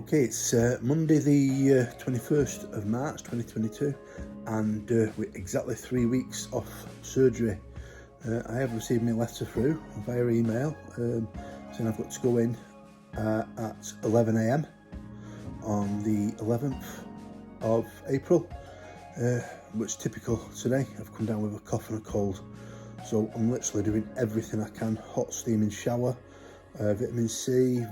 Okay, it's Monday the 21st of March 2022 and we're exactly 3 weeks off surgery. I have received my letter through via email saying I've got to go in at 11 AM on the 11th of April, which is typical today. I've come down with a cough and a cold, so I'm literally doing everything I can. Hot steaming shower, vitamin C,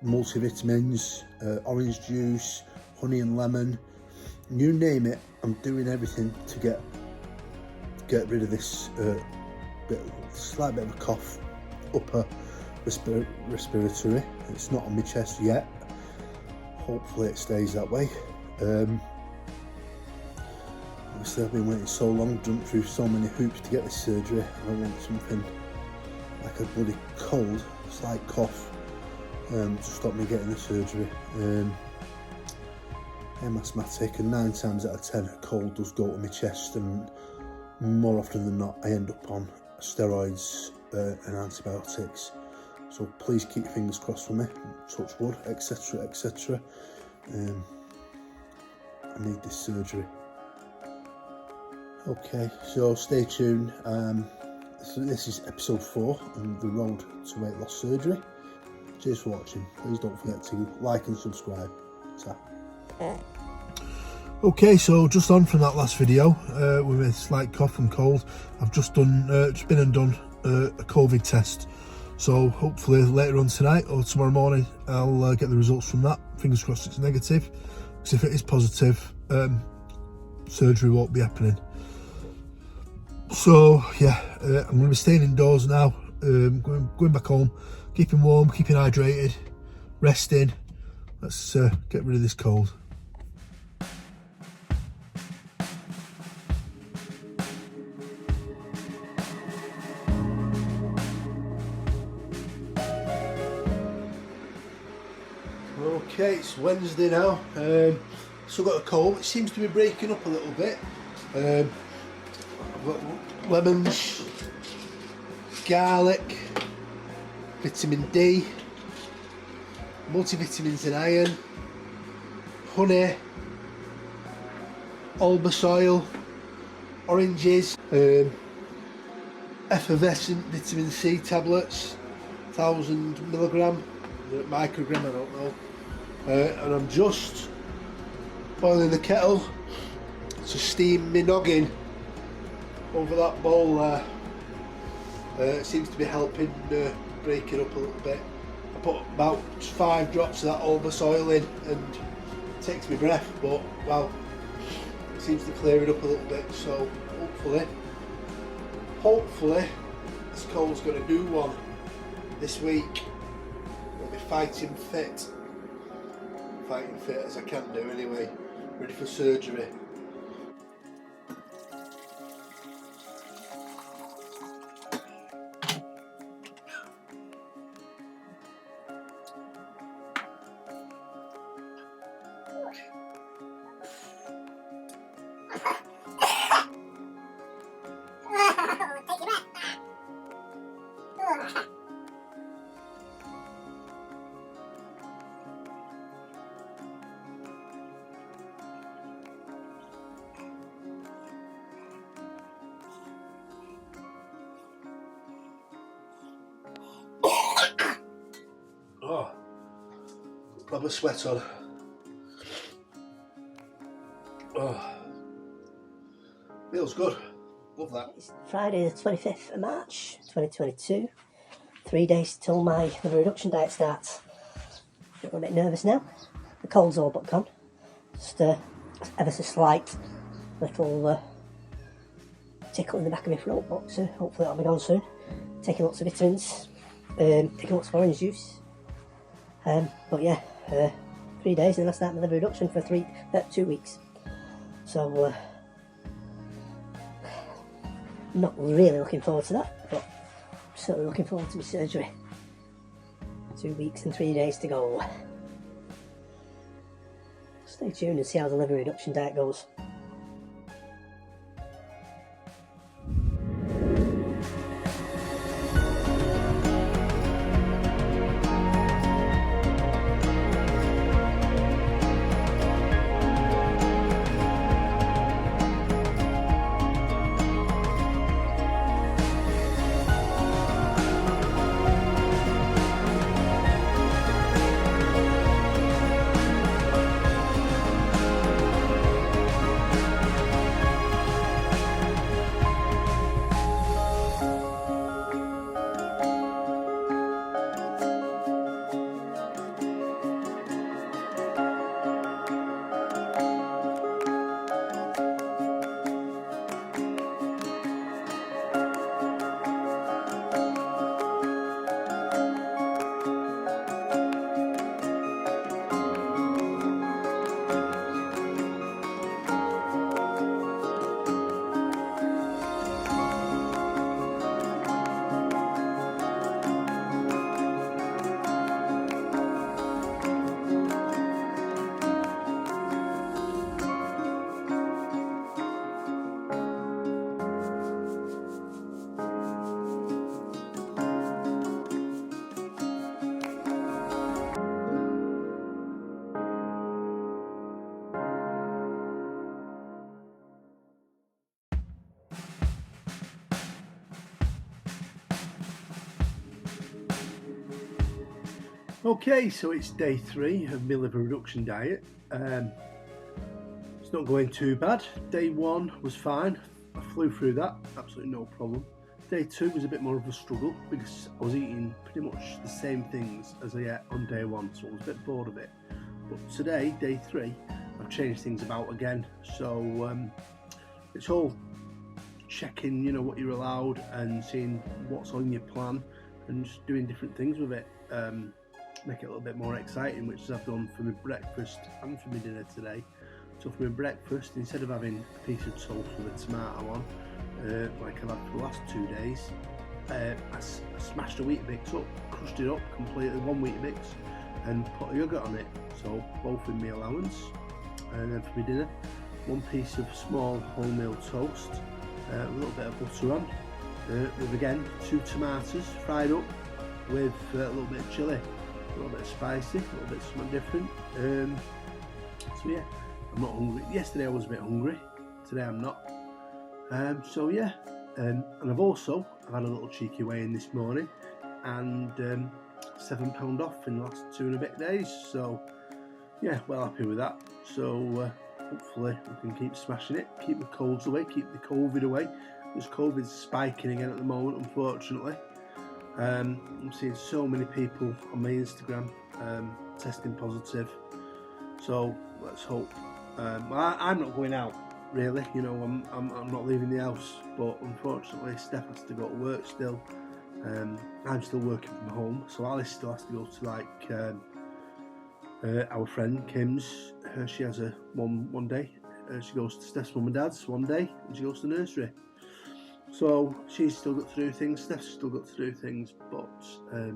multivitamins, orange juice, honey and lemon, you name it. I'm doing everything to get rid of this slight bit of a cough, upper respiratory. It's not on my chest yet. Hopefully it stays that way. Obviously I've been waiting so long, jumped through so many hoops to get this surgery. I don't want something like a bloody cold, slight cough to stop me getting the surgery. I'm asthmatic, and 9 times out of 10 a cold does go to my chest, and more often than not I end up on steroids and antibiotics. So please keep your fingers crossed for me, touch wood, etc, etc. I need this surgery. Okay, so stay tuned. So this is episode 4 on the road to weight loss surgery. Cheers for watching. Please don't forget to like and subscribe. Okay, so just on from that last video with a slight cough and cold, I've just been and done a COVID test. So hopefully later on tonight or tomorrow morning I'll get the results from that. Fingers crossed it's negative, because if it is positive, surgery won't be happening. So yeah, I'm going to be staying indoors now, going back home, keeping warm, keeping hydrated, resting. Let's get rid of this cold. Okay, it's Wednesday now. Still got a cold. It seems to be breaking up a little bit. I've got lemons, garlic, vitamin D, multivitamins and iron, honey, albus oil, oranges, effervescent vitamin C tablets, 1000 milligram, microgram, I don't know. And I'm just boiling the kettle to steam my noggin over that bowl there. It seems to be helping break it up a little bit. I put about 5 drops of that albus oil in, and it takes me breath, but well, it seems to clear it up a little bit. So hopefully this cold's going to do one this week. I'll be fighting fit as I can do anyway, ready for surgery. Oh, proper sweat on. Oh, feels good. Love that. It's Friday the 25th of March 2022. 3 days till my liver reduction diet starts. I'm a bit nervous now. The cold's all but gone. Just ever so slight little tickle in the back of my throat, but hopefully that'll be gone soon. Taking lots of vitamins, taking lots of orange juice. But yeah, 3 days and then I start my liver reduction for 2 weeks. So not really looking forward to that, but certainly looking forward to my surgery. 2 weeks and 3 days to go. Stay tuned and see how the liver reduction diet goes. Okay, so it's day 3 of my liver reduction diet. It's not going too bad. Day 1 was fine. I flew through that, absolutely no problem. Day 2 was a bit more of a struggle because I was eating pretty much the same things as I ate on day 1, so I was a bit bored of it. But today, day 3, I've changed things about again. So it's all checking, you know, what you're allowed and seeing what's on your plan and just doing different things with it. Make it a little bit more exciting, which I've done for my breakfast and for my dinner today. So for my breakfast, instead of having a piece of toast with a tomato on, like I've had for the last 2 days, I smashed a Weetabix up, crushed it up completely, 1 Weetabix, and put a yoghurt on it. So both in my allowance. And then for my dinner, 1 piece of small wholemeal toast, a little bit of butter on, with again 2 tomatoes fried up with a little bit of chilli, a little bit of spicy, a little bit of something different. So yeah, I'm not hungry. Yesterday I was a bit hungry, today I'm not. So yeah, and I've had a little cheeky weigh-in this morning, and £7 off in the last 2 and a bit days. So yeah, well happy with that. So hopefully we can keep smashing it, keep the colds away, keep the COVID away. Because COVID's spiking again at the moment, unfortunately. I'm seeing so many people on my Instagram testing positive. So let's hope. I'm not going out really. You know, I'm not leaving the house. But unfortunately, Steph has to go to work still. I'm still working from home, so Alice still has to go to like our friend Kim's. She has a one day. She goes to Steph's mum and dad's one day, and she goes to nursery. So she's still got to do things, Steph's still got to do things, but I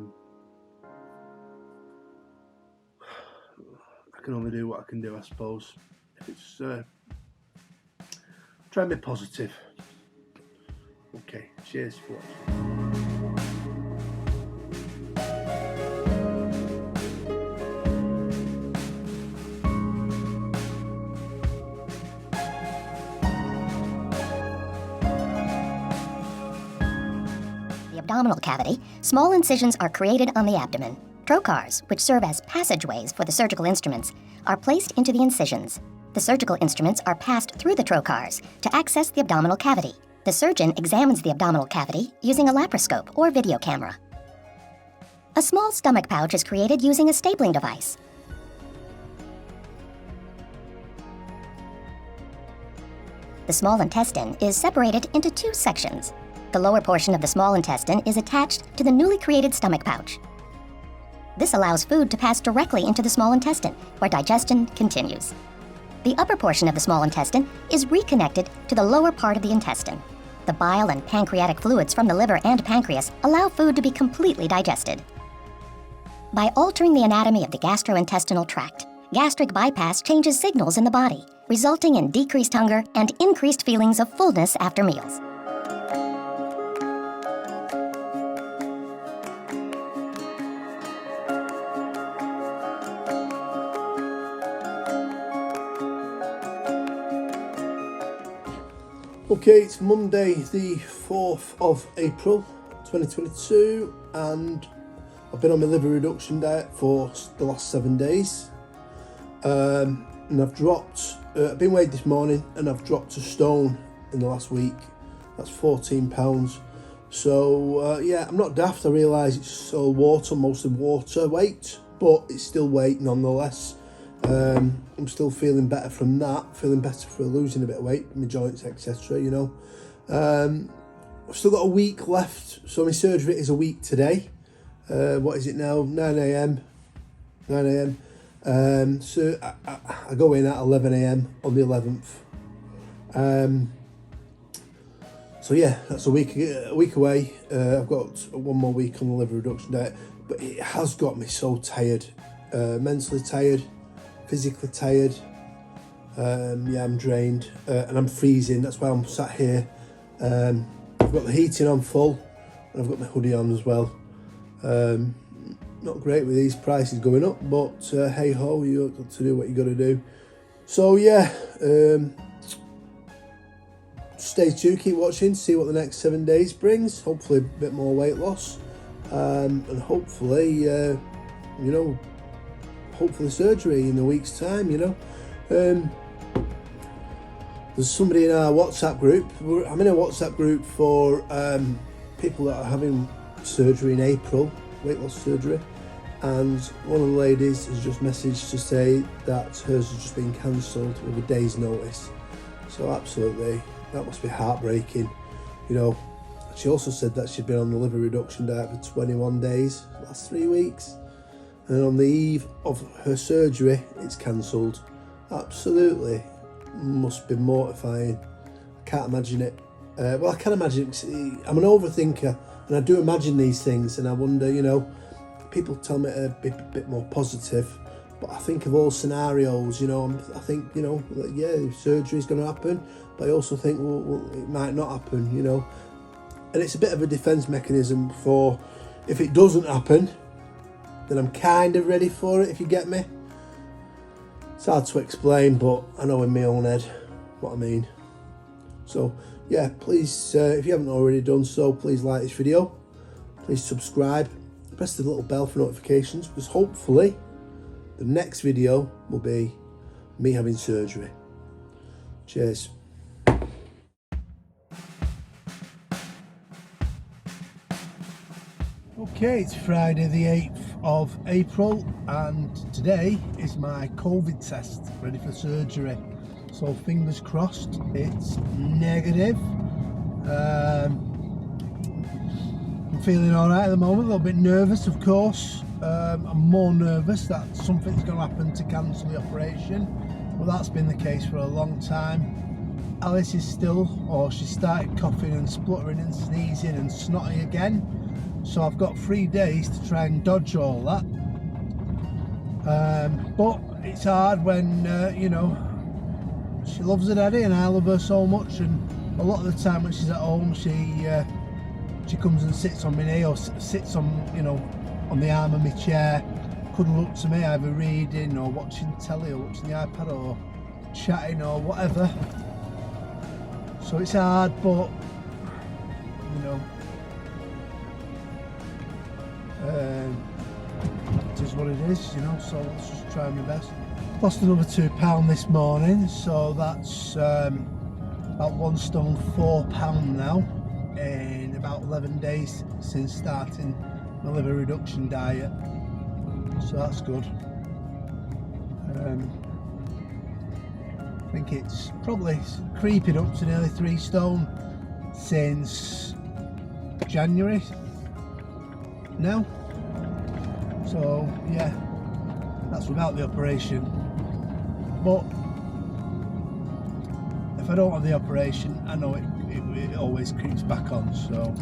can only do what I can do, I suppose. It's try and be positive. Okay, cheers for watching. Abdominal cavity, small incisions are created on the abdomen. Trocars, which serve as passageways for the surgical instruments, are placed into the incisions. The surgical instruments are passed through the trocars to access the abdominal cavity. The surgeon examines the abdominal cavity using a laparoscope or video camera. A small stomach pouch is created using a stapling device. The small intestine is separated into 2 sections. The lower portion of the small intestine is attached to the newly created stomach pouch. This allows food to pass directly into the small intestine, where digestion continues. The upper portion of the small intestine is reconnected to the lower part of the intestine. The bile and pancreatic fluids from the liver and pancreas allow food to be completely digested. By altering the anatomy of the gastrointestinal tract, gastric bypass changes signals in the body, resulting in decreased hunger and increased feelings of fullness after meals. Okay, it's Monday the 4th of April 2022, and I've been on my liver reduction diet for the last 7 days, and I've dropped, I've been weighed this morning and I've dropped a stone in the last week. That's 14 pounds. So yeah, I'm not daft. I realise it's all water, mostly water weight, but it's still weight nonetheless. I'm still feeling better from that, feeling better for losing a bit of weight, my joints, etc. You know, I've still got a week left, so my surgery is a week today. What is it now? 9 a.m. So I go in at 11 a.m. on the 11th. So yeah, that's a week away. I've got 1 more week on the liver reduction diet, but it has got me so tired, mentally tired, physically tired. Yeah, I'm drained, and I'm freezing. That's why I'm sat here. I've got the heating on full, and I've got my hoodie on as well. Not great with these prices going up, but hey ho, you've got to do what you got to do. So yeah, stay tuned, keep watching, see what the next 7 days brings. Hopefully a bit more weight loss, and hopefully you know, hopefully surgery in a week's time, you know. There's somebody in our WhatsApp group. I'm in a WhatsApp group for people that are having surgery in April, weight loss surgery, and one of the ladies has just messaged to say that hers has just been cancelled with a day's notice. So absolutely, that must be heartbreaking, you know. She also said that she'd been on the liver reduction diet for 21 days, last 3 weeks, and on the eve of her surgery, it's cancelled. Absolutely, must be mortifying. I can't imagine it. Well, I can imagine it. I'm an overthinker, and I do imagine these things, and I wonder, you know, people tell me to be a bit more positive, but I think of all scenarios, you know. I think, you know, that, yeah, surgery's going to happen, but I also think, well, it might not happen, you know. And it's a bit of a defence mechanism for, if it doesn't happen, then I'm kind of ready for it, if you get me. It's hard to explain, but I know in my own head what I mean. So, yeah, please, if you haven't already done so, please like this video. Please subscribe. Press the little bell for notifications, because hopefully the next video will be me having surgery. Cheers. Okay, it's Friday the 8th of April, and today is my COVID test, ready for surgery. So fingers crossed it's negative. I'm feeling alright at the moment, a little bit nervous of course. I'm more nervous that something's going to happen to cancel the operation. Well, that's been the case for a long time. Alice is still, or she started coughing and spluttering and sneezing and snotting again. So I've got 3 days to try and dodge all that. But it's hard when, you know, she loves her daddy and I love her so much, and a lot of the time when she's at home, she comes and sits on my knee, or sits on, you know, on the arm of my chair, cuddle up to me, either reading or watching telly or watching the iPad or chatting or whatever. So it's hard, but, you know, it is what it is, you know, so let's just try my best. Lost another £2 this morning, so that's about 1 stone 4 pound now, in about 11 days since starting my liver reduction diet, so that's good. I think it's probably creeping up to nearly 3 stone since January now. So yeah, that's without the operation. But if I don't have the operation, I know it always creeps back on. So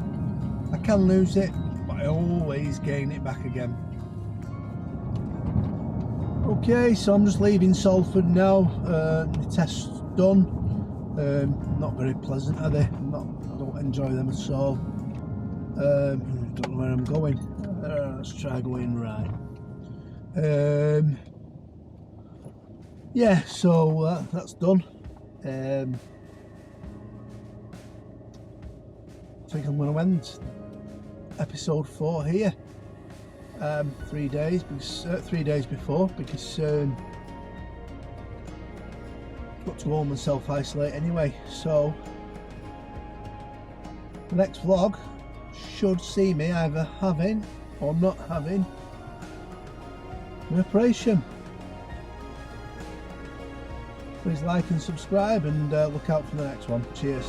I can lose it, but I always gain it back again. Okay, so I'm just leaving Salford now. The test's done. Not very pleasant, are they? I don't enjoy them at all. Don't know where I'm going. Let's try going right. Yeah, so that's done. I think I'm going to end episode 4 here. 3 days, because 3 days before, because I've got to home and self-isolate anyway. So the next vlog should see me either having or not having an operation. Please like and subscribe, and look out for the next one. Cheers.